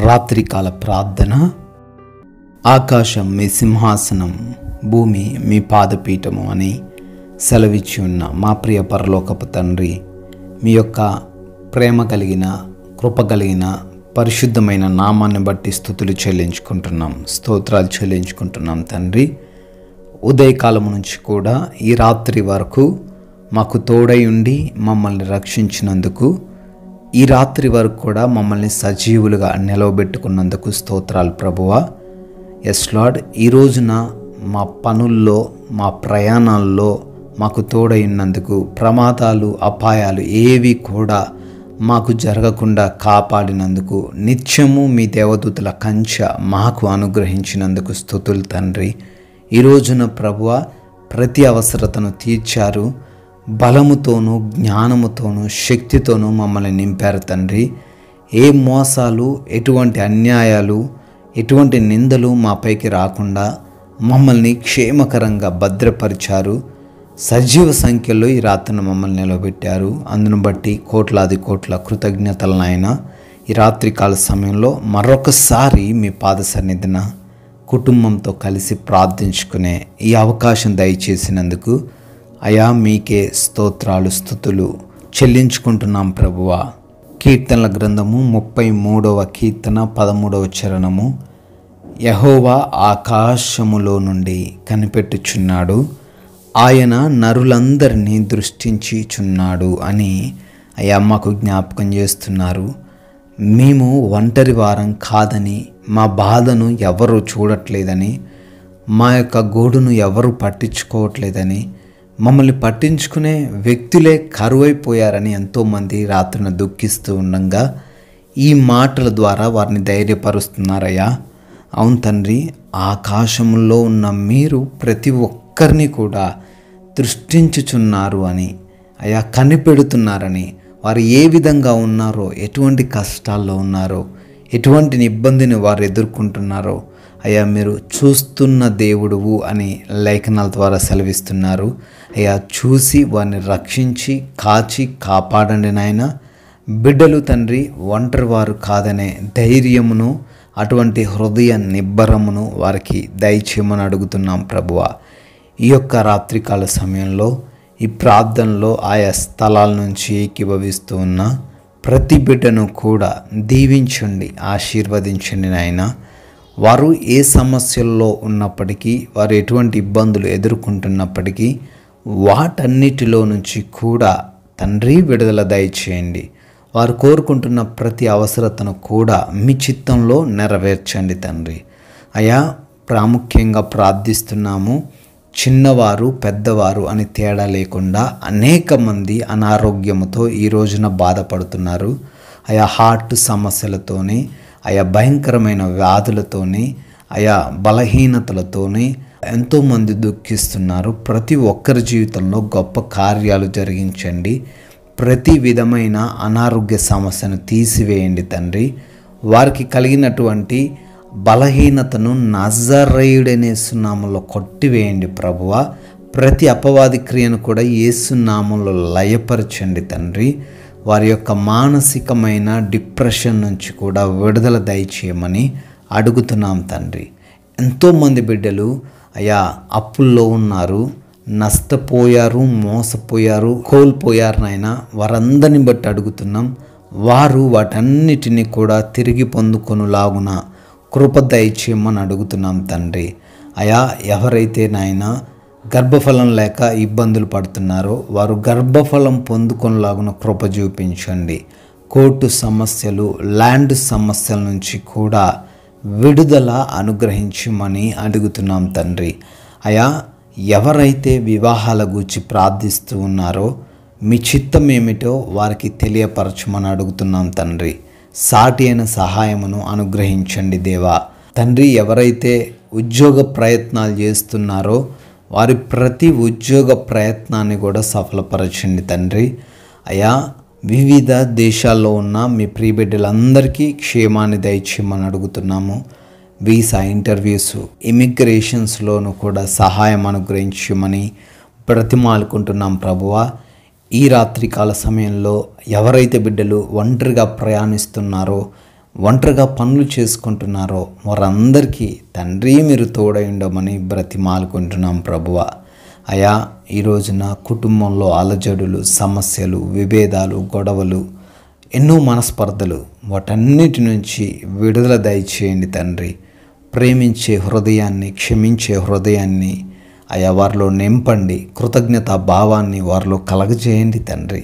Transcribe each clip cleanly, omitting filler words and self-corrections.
రాత్రికాల ప్రార్థన. ఆకాశం మీ సింహాసనం, భూమి మీ పాదపీఠము అని సెలవిచ్చి ఉన్న మా ప్రియ పరలోకపు తండ్రి, మీ యొక్క ప్రేమ కలిగిన, కృప కలిగిన, పరిశుద్ధమైన నామాన్ని బట్టి స్తుతులు చెల్లించుకుంటున్నాం, స్తోత్రాలు చెల్లించుకుంటున్నాం తండ్రి. ఉదయకాలం నుంచి కూడా ఈ రాత్రి వరకు మాకు తోడై ఉండి మమ్మల్ని రక్షించినందుకు, ఈ రాత్రి వరకు కూడా మమ్మల్ని సజీవులుగా నిలవబెట్టుకున్నందుకు స్తోత్రాలు ప్రభువా. ఎస్ లార్డ్, ఈ రోజున మా పనుల్లో, మా ప్రయాణాల్లో మాకు తోడై ఉన్నందుకు, ప్రమాదాలు, అపాయాలు ఏవి కూడా మాకు జరగకుండా కాపాడినందుకు, నిత్యము మీ దేవదూతల కంచె మాకు అనుగ్రహించినందుకు స్తుతులు తండ్రి. ఈ రోజున ప్రభువా, ప్రతి అవసరతను తీర్చారు. బలముతోనూ, జ్ఞానముతోనూ, శక్తితోనూ మమ్మల్ని నింపారు తండ్రి. ఏ మోసాలు, ఎటువంటి అన్యాయాలు, ఎటువంటి నిందలు మాపైకి రాకుండా మమ్మల్ని క్షేమకరంగా భద్రపరిచారు. సజీవ సంఖ్యలో ఈ రాత్రిని మమ్మల్ని నిలబెట్టారు. అందును బట్టి కోట్లాది కోట్ల కృతజ్ఞతలు నాయన. ఈ రాత్రికాల సమయంలో మరొకసారి మీ పాద సన్నిధిన కుటుంబంతో కలిసి ప్రార్థించుకునే ఈ అవకాశం దయచేసినందుకు అయా మీకే స్తోత్రాలు, స్తుతులు చెల్లించుకుంటున్నాం ప్రభువా. కీర్తనల గ్రంథము 33వ కీర్తన 13వ చరణము. యెహోవా ఆకాశములో నుండి కనిపెట్టుచున్నాడు, ఆయన నరులందరినీ దృష్టించుచున్నాడు అని అయ్యా మాకు జ్ఞాపకం చేస్తున్నారు. మేము ఒంటరి వారం కాదని, మా బాధను ఎవరు చూడట్లేదని, మా యొక్క గోడును ఎవరు పట్టించుకోవట్లేదని, మమ్మల్ని పట్టించుకునే వ్యక్తులే కరువైపోయారని ఎంతోమంది రాత్రిన దుఃఖిస్తూ ఉండగా ఈ మాటల ద్వారా వారిని ధైర్యపరుస్తున్నారయ్యా. అవును తండ్రి, ఆకాశంలో ఉన్న మీరు ప్రతి ఒక్కరిని కూడా దృష్టించుచున్నారు అని, అయ్యా కనిపెడుతున్నారని, వారు ఏ విధంగా ఉన్నారో, ఎటువంటి కష్టాల్లో ఉన్నారో, ఎటువంటి ఇబ్బందిని వారు ఎదుర్కొంటున్నారో అయ్యా మీరు చూస్తున్న దేవుడువు అని లేఖనాల ద్వారా సెలవిస్తున్నారు. అయ్యా చూసి వారిని రక్షించి, కాచి, కాపాడండి నాయన. బిడ్డలు తండ్రి ఒంటరి వారు కాదనే ధైర్యమును, అటువంటి హృదయ నిబ్బరమును వారికి దయచేయమని అడుగుతున్నాం ప్రభువా. ఈ యొక్క రాత్రికాల సమయంలో ఈ ప్రార్థనలో ఆయా స్థలాల నుంచి ఏకీభవిస్తూ ఉన్న ప్రతి బిడ్డను కూడా దీవించండి, ఆశీర్వదించండి నాయన. వారు ఏ సమస్యల్లో ఉన్నప్పటికీ, వారు ఎటువంటి ఇబ్బందులు ఎదుర్కొంటున్నప్పటికీ వాటన్నిటిలో నుంచి కూడా తండ్రి విడుదల దయచేయండి. వారు కోరుకుంటున్న ప్రతి అవసరతను కూడా మీ చిత్తంలో నెరవేర్చండి తండ్రి. అయా ప్రాముఖ్యంగా ప్రార్థిస్తున్నాము, చిన్నవారు పెద్దవారు అని తేడా లేకుండా అనేక మంది అనారోగ్యముతో ఈ రోజున బాధపడుతున్నారు. ఆయా హార్ట్ సమస్యలతోని, ఆయా భయంకరమైన వ్యాధులతోని, ఆయా బలహీనతలతోని ఎంతోమంది దుఃఖిస్తున్నారు. ప్రతి ఒక్కరి జీవితంలో గొప్ప కార్యాలు జరిగించండి. ప్రతి విధమైన అనారోగ్య సమస్యను తీసివేయండి తండ్రి. వారికి కలిగినటువంటి బలహీనతను నజరేయుడనే యేసు నామములో కొట్టివేయండి ప్రభువా. ప్రతి అపవాది క్రియను కూడా యేసు నామములో లయపరచండి తండ్రి. వారి యొక్క మానసికమైన డిప్రెషన్ నుంచి కూడా విడుదల దయచేయమని అడుగుతున్నాం తండ్రి. ఎంతోమంది బిడ్డలు అయా అప్పుల్లో ఉన్నారు, నష్టపోయారు, మోసపోయారు, కోల్పోయారు నాయన. వారందరిని బట్టి అడుగుతున్నాం, వారు వాటన్నిటిని కూడా తిరిగి పొందుకొనులాగున కృప దయచేయమని అడుగుతున్నాం తండ్రి. అయా ఎవరైతే నాయన గర్భఫలం లేక ఇబ్బందులు పడుతున్నారో వారు గర్భఫలం పొందుకొనలాగున కృప చూపించండి. కోర్టు సమస్యలు, ల్యాండ్ సమస్యల నుంచి కూడా విడుదల అనుగ్రహించమని అడుగుతున్నాం తండ్రి. అయా ఎవరైతే వివాహాల గురించి ప్రార్థిస్తూ ఉన్నారో మీ చిత్తం ఏమిటో వారికి తెలియపరచమని అడుగుతున్నాం తండ్రి. సాటి అయిన సహాయమును అనుగ్రహించండి దేవా. తండ్రి ఎవరైతే ఉద్యోగ ప్రయత్నాలు చేస్తున్నారో వారి ప్రతి ఉద్యోగ ప్రయత్నాన్ని కూడా సఫలపరచండి తండ్రి. అయా వివిధ దేశాల్లో ఉన్న మీ ప్రియబిడ్డలందరికీ క్షేమాన్ని దయచేయమని అడుగుతున్నాము. వీసా ఇంటర్వ్యూస్, ఇమిగ్రేషన్స్లోనూ కూడా సహాయం అనుగ్రహించమని బ్రతిమాలుకుంటున్నాం ప్రభువా. ఈ రాత్రికాల సమయంలో ఎవరైతే బిడ్డలు ఒంటరిగా ప్రయాణిస్తున్నారో ఒంటరిగా పనులు చేసుకుంటున్నారో వారందరికీ తండ్రి మీరు తోడై ఉండమని బ్రతిమాలుకుంటున్నాం ప్రభువా. అయా, ఈ రోజున కుటుంబంలో అలజడులు, సమస్యలు, విభేదాలు, గొడవలు, ఎన్నో మనస్పర్ధలు, వాటన్నిటి నుంచి విడుదల దయచేయండి తండ్రి. ప్రేమించే హృదయాన్ని, క్షమించే హృదయాన్ని అయా వారిలో నింపండి. కృతజ్ఞతా భావాన్ని వారిలో కలగజేయండి తండ్రి.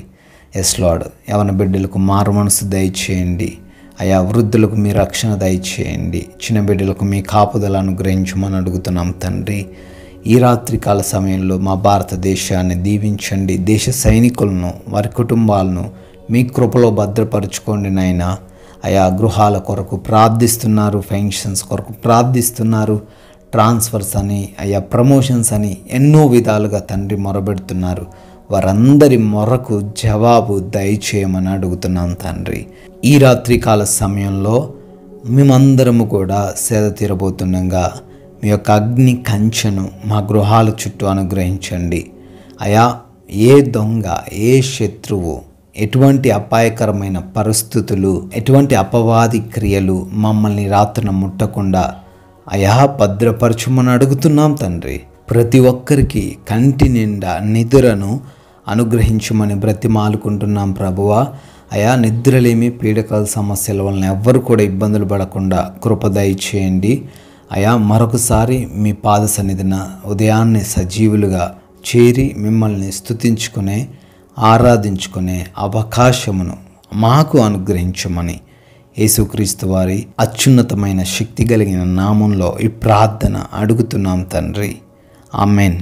ఎస్ లార్డ్, యవన బిడ్డలకు మారు మనసు దయచేయండి అయా. వృద్ధులకు మీ రక్షణ దయచేయండి. చిన్న బిడ్డలకు మీ కాపుదల అనుగ్రహించమని అడుగుతున్నాం తండ్రి. ఈ రాత్రికాల సమయంలో మా భారతదేశాన్ని దీవించండి. దేశ సైనికులను, వారి కుటుంబాలను మీ కృపలో భద్రపరుచుకోండి నాయనా. అయా, గృహాల కొరకు ప్రార్థిస్తున్నారు, పెన్షన్స్ కొరకు ప్రార్థిస్తున్నారు, ట్రాన్స్ఫర్స్ అని, అయా ప్రమోషన్స్ అని ఎన్నో విధాలుగా తండ్రి మొరబెడుతున్నారు. వారందరి మొరకు జవాబు దయచేయమని అడుగుతున్నాం తండ్రి. ఈ రాత్రికాల సమయంలో మేమందరము కూడా సేద తీరబోతుండగా మీ యొక్క అగ్ని కంచెను మా గృహాల చుట్టూ అనుగ్రహించండి అయా. ఏ దొంగ, ఏ శత్రువు, ఎటువంటి అపాయకరమైన పరిస్థితులు, ఎటువంటి అపవాది క్రియలు మమ్మల్ని రాత్రిన ముట్టకుండా అయా భద్రపరచుమని అడుగుతున్నాం తండ్రి. ప్రతి ఒక్కరికి కంటి నిండా నిద్రను అనుగ్రహించమని బ్రతిమాలుకుంటున్నాం ప్రభువా. అయా, నిద్రలేమి, పీడకల సమస్యల వలన ఎవ్వరు కూడా ఇబ్బందులు పడకుండా కృప దయచేయండి అయా. మరొకసారి మీ పాద సన్నిధిన ఉదయాన్నే సజీవులుగా చేరి మిమ్మల్ని స్తుతించుకునే, ఆరాధించుకునే అవకాశమును మాకు అనుగ్రహించమని యేసుక్రీస్తు వారి అత్యున్నతమైన శక్తి కలిగిన నామంలో ఈ ప్రార్థన అడుగుతున్నాం తండ్రి. ఆమెన్.